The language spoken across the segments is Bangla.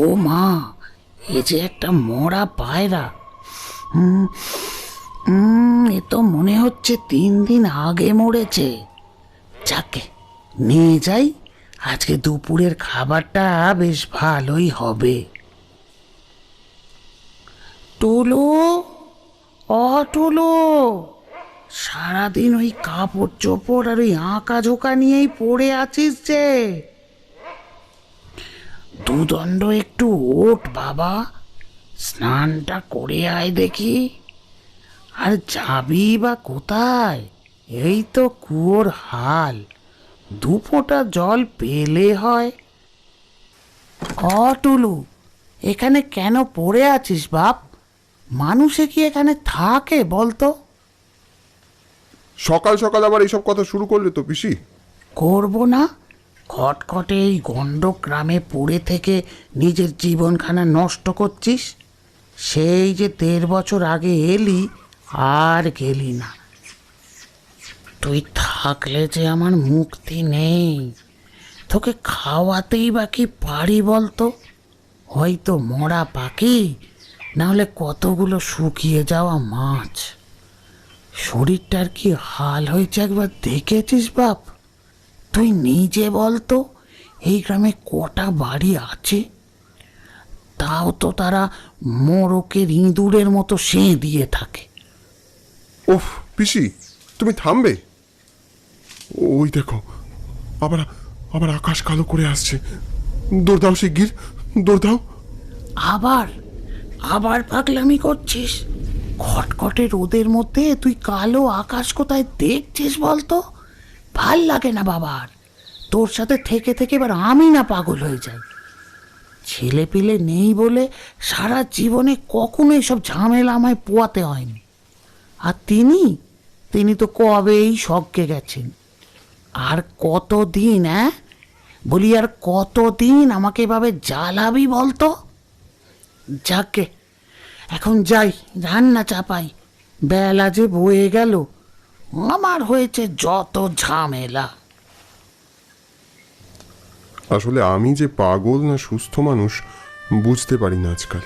ও মা, এ যে একটা মরা পায়রা। হুম, এ তো মনে হচ্ছে 3 দিন আগে মরেছে। যাকে নিয়ে যাই, আজকে দুপুরের খাবারটা বেশ ভালোই হবে। টুলু, টুলু, সারাদিন ওই কাপড় চোপড় আর ওই আঁকা ঝোঁকা নিয়েই পড়ে আছিস যে। দুদণ্ড একটু ওঠ বাবা, স্নানটা করে আয় দেখি। আর যাবি বা কোথায়? এই তো কুয়োর হাল, 2 ফোঁটা জল পেলে হয়। টুলু, এখানে কেন পড়ে আছিস বাপ? মানুষে কি এখানে থাকে বলতো? সকাল সকাল আবার এইসব কথা শুরু করলে তো পিসি। করবো না? খটখটে এই গণ্ড গ্রামে পড়ে থেকে নিজের জীবনখানা নষ্ট করছিস। সেই যে 1.5 বছর আগে এলি, আর গেলি না। তুই থাকলে যে আমার মুক্তি নেই। তোকে খাওয়াতেই বা কি পারি বলতো? হয়তো মরা পাখি, নাহলে কতগুলো শুকিয়ে যাওয়া মাছ। শরীরটার কি হাল হয়েছে একবার দেখেছিস বাপ? তুই নিজে বলতো, এই গ্রামে কটা বাড়ি আছে? তাও তো তারা মোরকের ইঁদুরের মতো সেঁ দিয়ে থাকে। ওফ পিসি, তুমি থামবে? ওই দেখো, আবার আবার আকাশ কালো করে আসছে। দৌড় দাও শিগগির, দৌড় দাও। আবার আবার পাগলামি করছিস? খটখটে রোদের মধ্যে তুই কালো আকাশ কোথায় দেখছিস বলতো? ভাল লাগে না বাবার। তোর সাথে থেকে থেকে এবার আমি না পাগল হয়ে যাই। ছেলে পিলে নেই বলে সারা জীবনে কখনো এসব ঝামেলা আমায় পোয়াতে হয়নি। আর তিনি তো কবেই স্বর্গে গেছেন। আর কতদিন, বলি, আর কতদিন আমাকে এভাবে জ্বালাবি বলতো? যাকে এখন যাই, রান্না চাপাই। বেলা যে বয়ে গেল, আমার হয়েছে যত ঝামেলা। আসলে আমি যে পাগল না সুস্থ মানুষ বুঝতে পারি না আজকাল।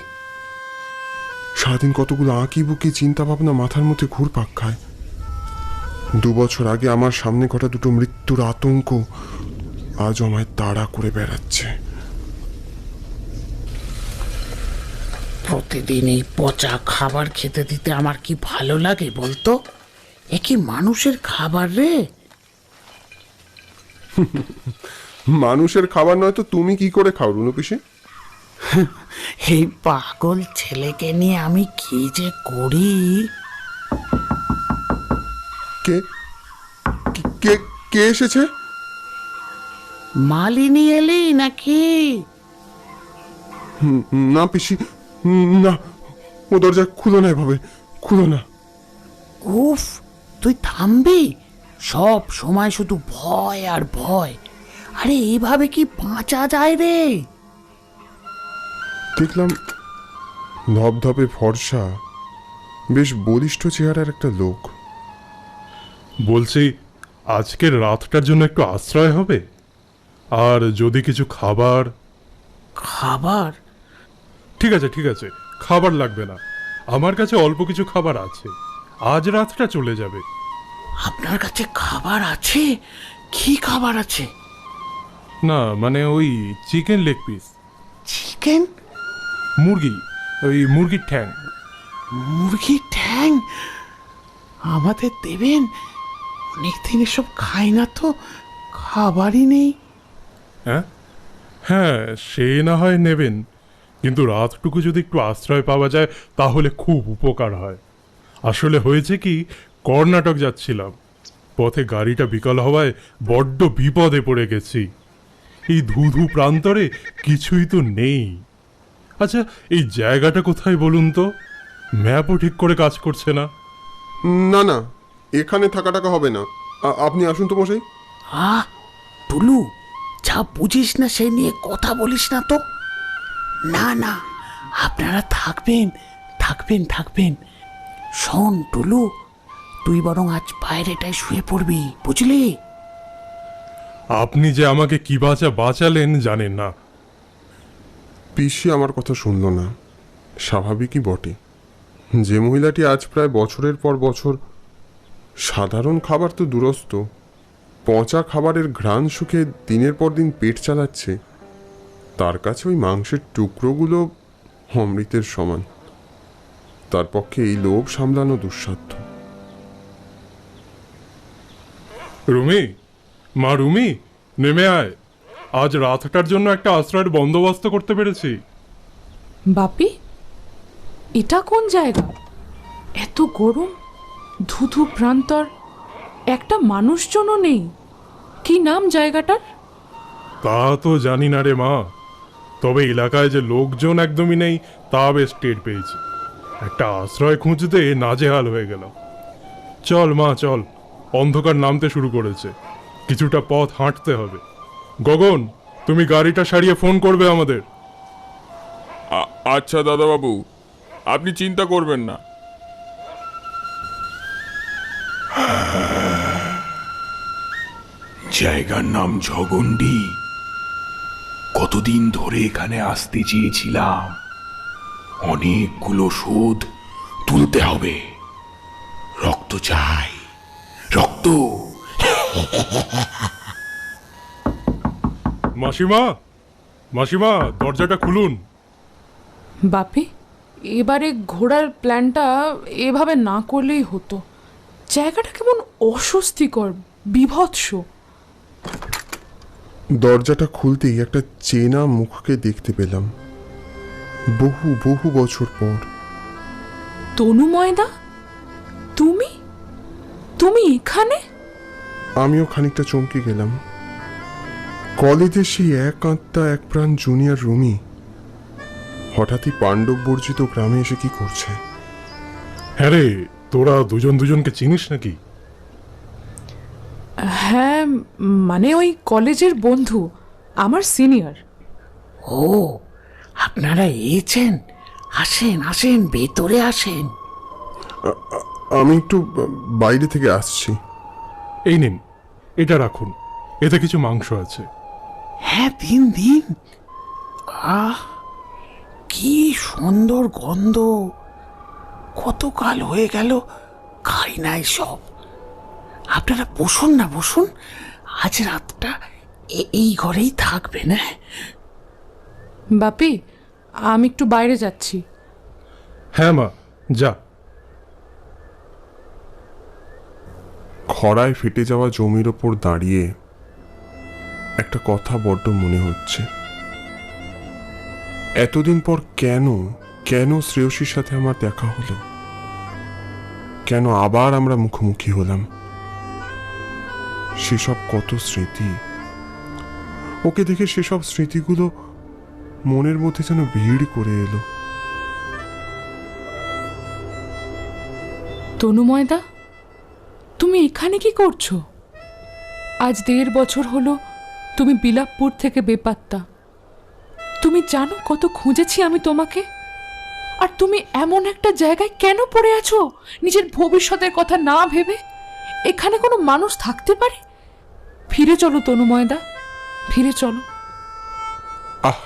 সারাদিন কতগুলো আঁকি বুকি চিন্তা ভাবনা মাথার মধ্যে ঘুরপাক খায়। 2 বছর আগে আমার সামনে ঘটা 2টো মৃত্যুর আতঙ্ক আজ আমায় তাড়া করে বেড়াচ্ছে। প্রতিদিন এই পচা খাবার খেতে দিতে আমার কি ভালো লাগে বলতো? এ কি মানুষের খাবার রে? মানুষের খাবার নয় তো তুমি কি করে খাও রুনু পিসি? এই পাগল ছেলেকে নিয়ে আমি কি যে করি। কে কে কে এসেছে? মালিনী এলি নাকি? না পিসি, না, ও দরজা খুলো না, এভাবে খুলো না। উফ, তুই থামবি? সব সময় শুধু ভয় আর ভয়। আরে এইভাবে কি বাঁচা যায় রে? দেখলাম ধপধপে ফর্সা, বেশ বলিষ্ঠ চেহারার একটা লোক। বলছি, আজকের রাতটার জন্য একটু আশ্রয় হবে, আর যদি কিছু খাবার। খাবার? ঠিক আছে ঠিক আছে, খাবার লাগবে না, আমার কাছে অল্প কিছু খাবার আছে, আজ রাতটা চলে যাবে। আপনার কাছে খাবার আছে? কি খাবার আছে? না মানে ওই চিকেন লেগ পিস, চিকেন? মুরগি, ওই মুরগির ঠ্যাং। মুরগির ঠ্যাং আমাদের দেবেন? অনেকদিন এসব খাই না তো, খাবারই নেই। হ্যাঁ হ্যাঁ, সে না হয় নেবেন, কিন্তু রাতটুকু যদি একটু আশ্রয় পাওয়া যায় তাহলে খুব উপকার হয়। আসলে হয়েছে কি, কর্ণাটক যাচ্ছিলাম, পথে গাড়িটা বিকল হওয়ায় বড্ড বিপদে পড়ে গেছি। এই ধুধু প্রান্তরে কিছুই তো নেই। আচ্ছা, এই জায়গাটা কোথায় বলুন তো? ম্যাপও ঠিক করে কাজ করছে না। না না, এখানে থাকা টাকা হবে না, আপনি আসুন তো মশাই। টুলু, যা বুঝিস না সে নিয়ে কথা বলিস না তো। না না, আপনারা থাকবেন থাকবেন থাকবেন। শোন টুলু, তুই বরং আজ বাইরেটায় শুয়ে পড়বি, বুঝলি? আপনি যে আমাকে কি বাঁচালেন জানেন না। পিসি আমার কথা শুনল না, স্বাভাবিকই বটে। যে মহিলাটি আজ প্রায় বছরের পর বছর সাধারণ খাবার তো দুরস্ত, পচা খাবারের ঘ্রাণ শুকে দিনের পর দিন পেট চালাচ্ছে, তার কাছে ওই মাংসের টুকরোগুলো অমৃতের সমান। তার পক্ষে এই লোভ সামলানো দুঃসাধ্য। রুমি, মা রুমি, নেমে আয়। আজ রাতটার জন্য একটা আশ্রয়ের বন্দোবস্ত করতে পেরেছি। বাপি, এটা কোন জায়গা? এত গরম, ধুধু প্রান্তর, একটা মানুষজনও নেই। কি নাম জায়গাটার? তা তো জানি না রে মা, তবে এলাকায় যে লোকজন একদমই নেই তা বেশ টের পেয়েছি। একটা আশ্রয় খুঁজতে নাজেহাল হয়ে গেল। চল মা চল, অন্ধকার নামতে শুরু করেছে, কিছুটা পথ হাঁটতে হবে। গগন, তুমি গাড়িটা সারিয়ে ফোন করবে আমাদের। আচ্ছা দাদাবাবু, আপনি চিন্তা করবেন না। জায়গার নাম ঝগন্ডি। কতদিন ধরে এখানে আসতে চেয়েছিলাম, অনেকগুলো শোধ তুলতে হবে। রক্ত চাই, রক্ত। মাসিমা, মাসিমা, দরজাটা খুলুন। বাপি, এবারে ঘোরার প্ল্যানটা এভাবে না করলেই হতো। জায়গাটা কেমন অস্বস্তিকর, বীভৎস। দরজাটা খুলতেই একটা চেনা মুখকে দেখতে পেলাম, বহু বহু বছর পর। তনুময়দা, তুমি তুমি এখানে? আমিও খানিকটা চমকে গেলাম। কলেজে সেই এক আত্মা এক প্রাণ জুনিয়র রুমি হঠাৎই পাণ্ডব বর্জিত গ্রামে এসে কি করছে? হ্যাঁ রে, তোরা দুজন দুজনকে চিনিস নাকি? হ্যাঁ, মানে ওই কলেজের বন্ধু, আমার সিনিয়র। ও, আপনারা এসেছেন? আসেন আসেন, ভেতরে আসেন। আমি একটু বাইরে থেকে আসছি। এই নিন, এটা রাখুন, এতে কিছু মাংস আছে। হ্যাঁ, দিন দিন। আহ, কি সুন্দর গন্ধ! কতকাল হয়ে গেল খাই নাই সব। আপনারা বসুন না, বসুন। আজ রাতটা এই ঘরেই থাকবেন। হ্যাঁ, বাপি, আমি একটু বাইরে যাচ্ছি। হ্যাঁ মা, যা। খরায় ফেটে যাওয়া জমির ওপর দাঁড়িয়ে একটা কথা বড্ড মনে হচ্ছে। এতদিন পর কেন কেন শ্রেয়সীর সাথে আমার দেখা হলো? কেন আবার আমরা মুখোমুখি হলাম? সেসব কত স্মৃতি, ওকে দেখে সেসব স্মৃতিগুলো মনের মধ্যে যেন ভিড় করে এলো। তনুময়দা, তুমি এখানে কি করছো? আজ 1.5 বছর হলো তুমি বিলাপপুর থেকে বেপাত্তা। তুমি জানো কত খুঁজেছি আমি তোমাকে। আর তুমি এমন একটা জায়গায় কেন পড়ে আছো নিজের ভবিষ্যতের কথা না ভেবে? এখানে কোনো মানুষ থাকতে পারে? ফিরে চলো তনুময়দা, ফিরে চলো। আহ,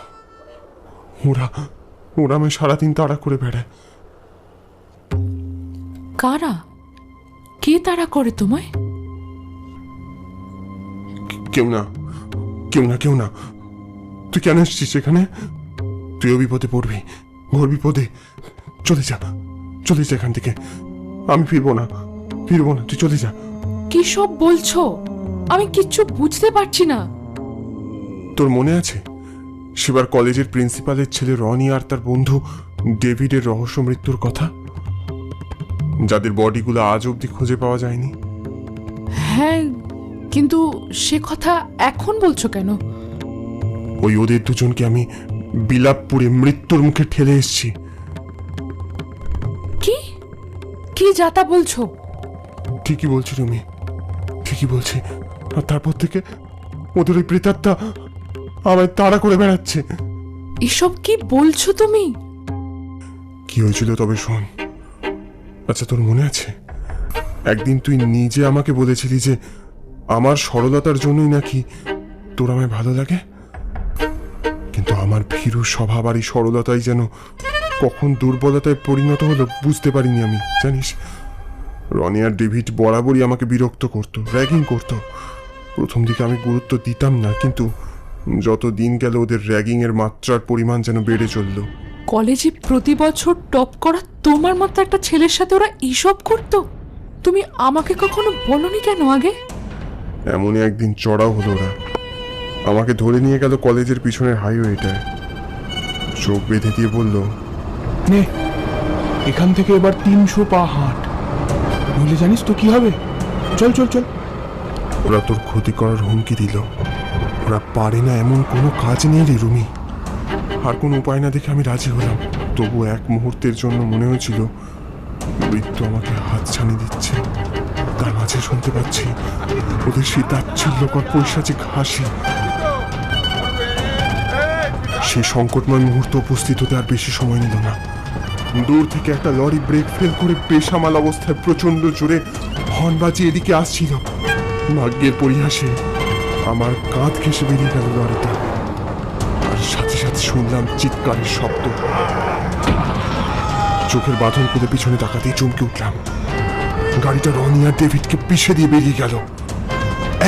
ওরা ওরা আমায় সারাদিন তাড়া করে বেড়ায়। কারা? কে তাড়া করে তোমায়? কেউ না, কেউ না, কেউ না। তুই কেন এসছিস এখানে? তুইও বিপদে পড়বি, ঘোর বিপদে। চলে যা, চলে যা এখান থেকে। আমি ফিরবো না, ফিরবো না, তুই চলে যা। কি সব বলছো? আমি কিচ্ছু বুঝতে পারছি না। তোর মনে আছে সেবার কলেজের প্রিন্সিপালের ছেলে রনি আর তার বন্ধু ডেভিডের রহস্য মৃত্যুর কথা, যাদের বডিগুলো আজ অব্দি খুঁজে পাওয়া যায়নি? হ্যাঁ, কিন্তু সে কথা এখন বলছো কেন? ওই ওদের দুজনকে আমি বিলাপপুরে মৃত্যুর মুখে ঠেলে এসেছি। কি কি যাতা বলছো? ঠিকই বলছি তুমি, ঠিকই বলছি। আর তারপর থেকে ওদের ওই প্রেতাত্মা আমায় তাড়া করে বেড়াচ্ছে। এসব কি বলছো তুমি? কি হয়েছিল তবে শোন। আচ্ছা, তোর মনে আছে একদিন তুই নিজে আমাকে বলেছিলি যে আমার সরলতার জন্যই নাকি তোর আমায় ভালো লাগে? কিন্তু আমার ভীরু স্বভাব আর এই সরলতাই যেন কখন দুর্বলতায় পরিণত হলো বুঝতে পারিনি আমি, জানিস। রনি আর ডেভিড বরাবরই আমাকে বিরক্ত করতো, র্যাগিং করতো। প্রথম দিকে আমি গুরুত্ব দিতাম না, কিন্তু যত দিন গেল ওদের র্যাগিং এর মাত্রার পরিমাণ যেন বেড়ে চলল। কলেজে প্রতি বছর টপ করা তোমার মতো একটা ছেলের সাথে ওরা এইসব করতো? তুমি আমাকে কখনো বলনি কেন আগে? এমনই একদিন চড়াও হলো ওরা। আমাকে ধরে নিয়ে গেল কলেজের পিছনের হাইওয়েটায়, চোখ বেঁধে দিয়ে বলল, নে, এখান থেকে এবার 300 পা হাঁট, নইলে জানিস তো কি হবে। চল চল চল। ওরা তোর ক্ষতি করার হুমকি দিল। ওরা পারে না এমন কোনো কাজ নেই রে রুমি। আর কোনো উপায় না দেখে আমি রাজি হলাম। তবু এক মুহূর্তের জন্য মনে হয়েছিল মৃত্যু আমাকে হাত ছানি দিচ্ছে। তার মাঝে শুনতে পাচ্ছি ওদের সেই তাচ্ছিল্যকর পৈশাচিক হাসি। সে সংকটময় মুহূর্ত উপস্থিত হতে আর বেশি সময় নিল না। দূর থেকে একটা লরি ব্রেক ফেল করে বেসামাল অবস্থায় প্রচন্ড জোরে হর্ন বাজিয়ে এদিকে আসছিল। ভাগ্যের পরিহাসে আমার কাঁধ ঘেঁষে বেরিয়ে গেল লরিটা, আর সাথে সাথে শুনলাম চিৎকারের শব্দ। চোখের বাঁধন খুলে পিছনে তাকাতেই চমকে উঠলাম। গাড়িটা রনি আর ডেভিডকে পিষে দিয়ে বেরিয়ে গেল।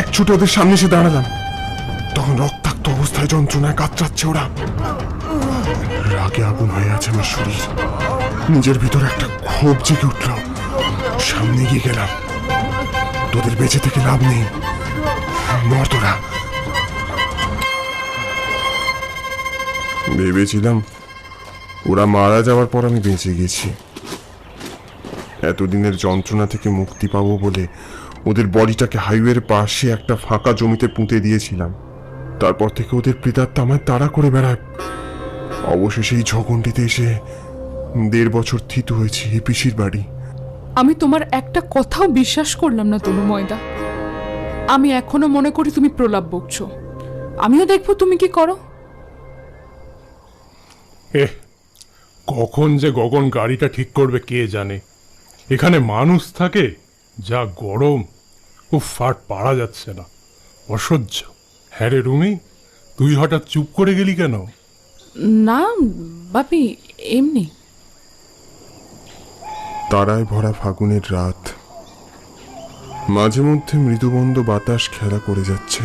এক ছুটে ওদের সামনে এসে দাঁড়ালাম। তখন রক্তাক্ত অবস্থায় যন্ত্রণায় কাতরাচ্ছে ওরা। রাগে আগুন হয়ে আছে আমার শরীর। নিজের ভিতর একটা ক্ষোভ জেগে উঠল। সামনে গিয়ে গেলাম। তোদের বেঁচে থেকে লাভ নেই, মর তোরা। ভেবেছিলাম ওরা মারা যাওয়ার পর আমি বেঁচে গেছি। এতদিনের যন্ত্রণা থেকে মুক্তি পাবো বলে ওদের বডিটাকে হাইওয়ের পাশে একটা ফাঁকা জমিতে পুঁতে দিয়েছিলাম। তারপর থেকে ওদের প্রেতাত্মা আমায় তাড়া করে বেড়ায়। অবশেষে এই ঝগন্ডিতে এসে 1.5 বছর থিতু হয়েছি এই পিসির বাড়ি। আমি তোমার একটা কথাও বিশ্বাস করলাম না তনু ময়দা। আমি এখনো মনে করি তুমি প্রলাপ বকছো। আমিও দেখবো তুমি কি করো। কখন যে গগন গাড়িটা ঠিক করবে কে জানে। এখানে মানুষ থাকে, যা গরম, ও ফাট পারা যাচ্ছে না, অসহ্য। হ্যাঁ রে রুমি, তুই হঠাৎ চুপ করে গেলি কেন? না বাপি, এমনি। তারায় ভরা ফাগুনের রাত, মাঝে মধ্যে মৃদুবন্ধ বাতাস খেলা করে যাচ্ছে।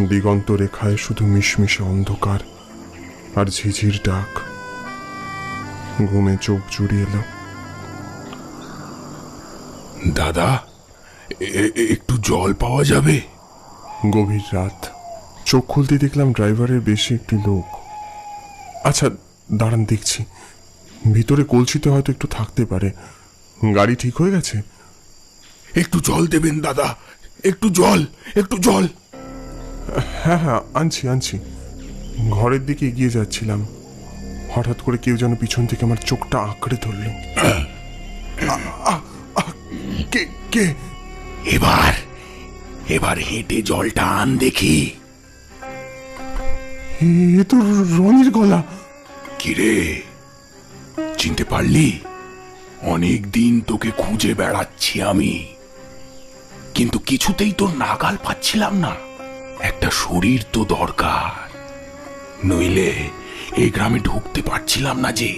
দিগন্ত রেখায় শুধু মিশমিশে অন্ধকার আর ঝিঝির ডাক। ঘুমে চোখ জুড়িয়ে এলো। দাদা, একটু জল পাওয়া যাবে? গভীর রাত, চোখ খুলতে দেখলাম ড্রাইভারের বেশি একটি লোক। আচ্ছা দাঁড়ান, দেখছি। ভিতরে কলসিতে হয়তো একটু থাকতে পারে। গাড়ি ঠিক হয়ে গেছে? একটু জল দেবেন দাদা, একটু জল, একটু জল। হ্যাঁ হ্যাঁ, আনছি আনছি। ঘরের দিকে এগিয়ে যাচ্ছিলাম, হঠাৎ করে কেউ যেন পিছন থেকে আমার চোখটা আঁকড়ে ধরল। কে কে? এবার এবার হেঁটে জলটা আন দেখি। এ তো রনির গলা। কিরে, চিনতে পারলি? অনেক দিন তোকে খুঁজে বেড়াচ্ছি আমি, কিন্তু কিছুতেই তোর নাগাল পাচ্ছিলাম না। একটা শরীর তো দরকার, নইলে এই গ্রামে ঢুকতে পারছিলাম না যে।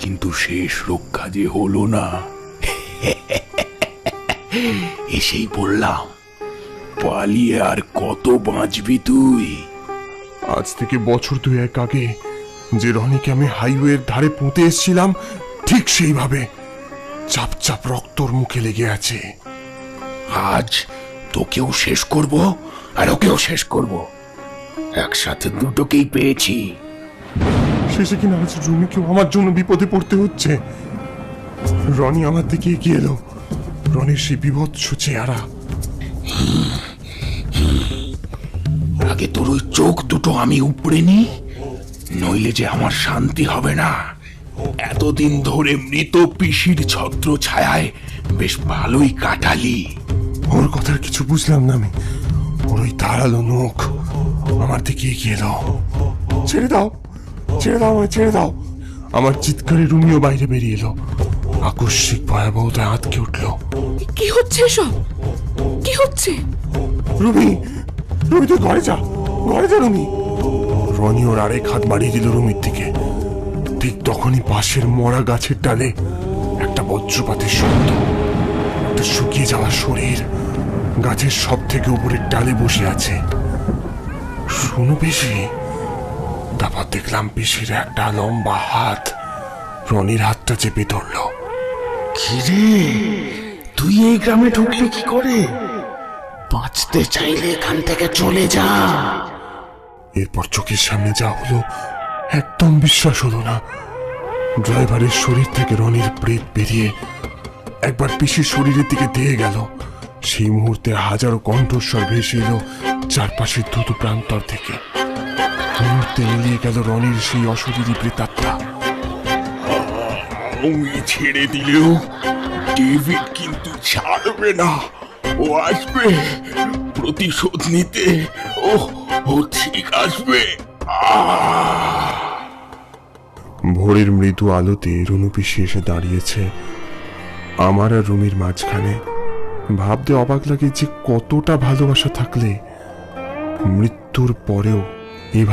কিন্তু শেষ রক্ষা যে হলো না। এসেই বললাম, পালিয়ে আর কত বাঁচবি তুই? আজ থেকে বছর 2 আগে যে রনিকে আমি হাইওয়ের ধারে পুঁতে এসেছিলাম, ঠিক সেইভাবে চাপ চাপ রক্তর মুখে লেগে আছে। আজ তোকেও শেষ করব আর ওকেও শেষ করব, একসাথে দুটোকেই পেয়েছি। শেষে কিনা আজ রুমিকেও আমার জন্য বিপদে পড়তে হচ্ছে। রনি আমার দিকে এগিয়ে এলো। রনির সেই বিভৎস চেহারা। আগে তোর ওই চোখ দুটো আমি উপড়ে নি, নইলে যে আমার শান্তি হবে না। এতদিন ধরে মৃত পিসির ছত্র ছায়ায় বেশ ভালোই কাটালি। ওর কথার কিছু বুঝলাম না আমি। ওর ওই ধারালো মুখ আমার দিকে এগিয়ে এলো। ছেড়ে দাও, ছেড়ে দাও, আমায় ছেড়ে দাও। আমার চিৎকারে রুমিও বাইরে বেরিয়ে এলো। আকস্মিক ভয়াবহতায় আটকে উঠলো। কি হচ্ছে এসব? কি হচ্ছে? রুমি, রুমি তুই ঘরে যা, ঘরে যা রুমি। রনি ওর আরেক হাত বাড়িয়ে দিল রুমির দিকে। ঠিক তখনই পাশের মরা গাছের ডালে একটা বজ্রপাতের শব্দ, একটা শুকিয়ে যাওয়া শরীর গাছের সব থেকে উপরের ডালে বসে আছে। শুনো পিসি, তারপর দেখলাম পিসির একটা লম্বা হাত রনির হাতটা চেপে ধরল। কিরে, তুই এই গ্রামে ঢুকলি কি করে? বাঁচতে চাইলে এখান থেকে চলে যা। এরপর চোখের সামনে যা হলো একদম বিশ্বাস হলো না। ড্রাইভারের শরীর থেকে রনির প্রেত বেরিয়ে একবার পিসির শরীরের দিকে দিয়ে গেল। সেই মুহূর্তে হাজারো কণ্ঠস্বর ভেসে এলো চারপাশের দ্রুত প্রান্তর থেকে। মুহূর্তে মিলিয়ে গেল রনির সেই অশরীরী প্রেতাত্মা। আমি ছেড়ে দিলেও ডেভিড কিন্তু ছাড়বে না। ও আসবে প্রতিশোধ নিতে। ও ঠিক আসবে। ভোরের মৃদু আলোতে রুনু পিসি এসে দাঁড়িয়েছে আমার আর রুমির মাঝখানে। ভাবতে অবাক লাগে যে কতটা ভালোবাসা থাকলে মৃত্যুর পরেও